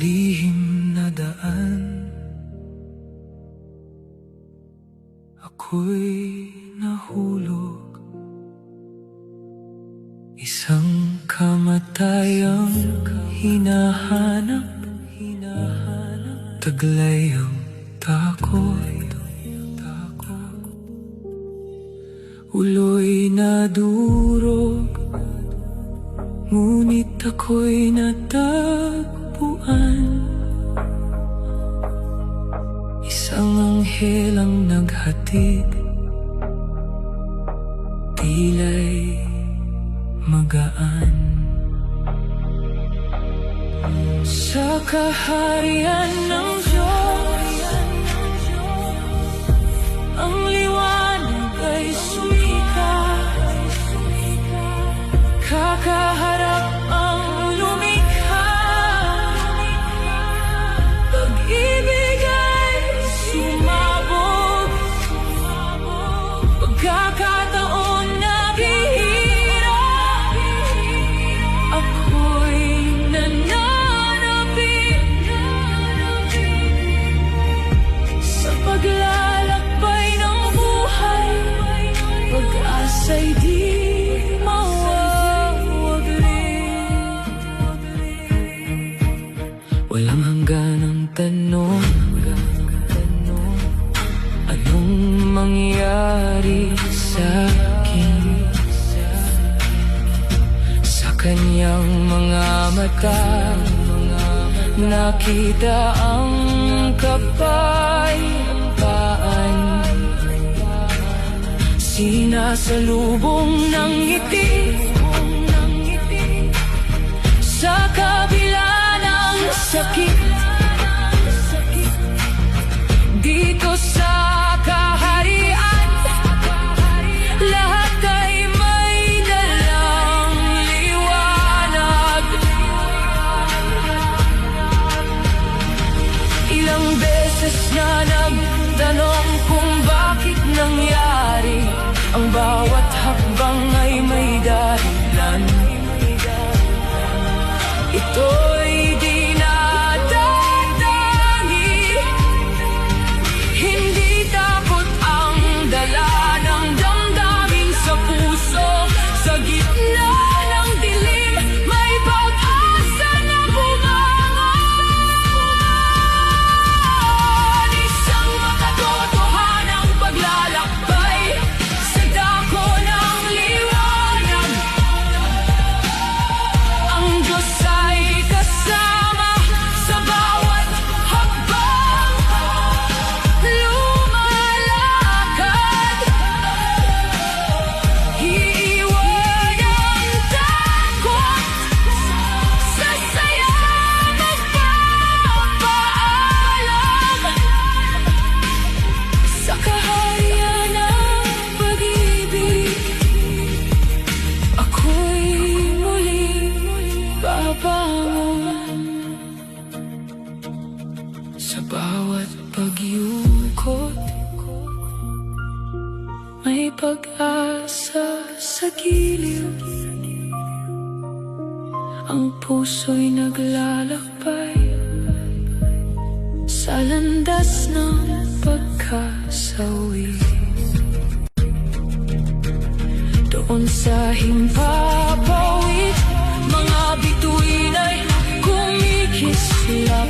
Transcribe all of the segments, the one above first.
lihim na daan, ako'y nahulog. Isang kamatayang hinahanap, taglay ang takot. Ulo'y nadurog, ngunit ako'y natagpuan. Isang anghel ang naghatid, tila'y magaan. Sa kaharian ng Diyos, ang liwanag ay sumikat. Kakaharap ang lumikha, pag-ibig ay sumabog. Pagkakataon na bihira, ako'y nananapit sa paglalakbay ng buhay. Pag-asa'y di walang hanggan ang tanong, anong mangyari sa'kin? Sa kanyang mga mata, nakita ang kapayapaan. Sinasalubong ng ngiti sa kabila sakit. Dito sa kaharian, lahat ay may dalang liwanag. Ilang beses na nagtanong kung bakit nangyari, ang bawat hakbang ay may dahilan. Ito'y sa bawat pagyukot, may pag-asa sa giliw. Ang puso'y naglalakbay sa landas ng pagkasawi. Doon sa himpapawid, mga bituin ay kumikislap,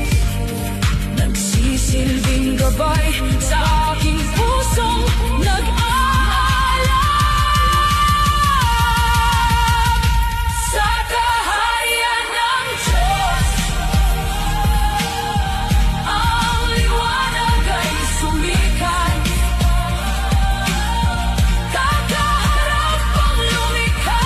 nagsisilbing gabay sa aking pusong nag-aalab. Sa kaharian ng Diyos, ang liwanag ay sumikat. Kakaharap ang lumikha,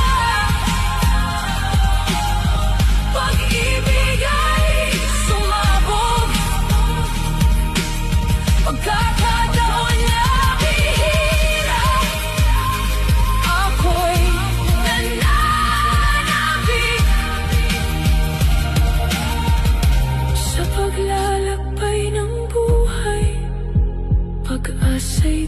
pag-ibig ay sumabog. Pagkakataon na bihira, ako'y nananapit sa paglalakbay ng buhay. Pag-asa'y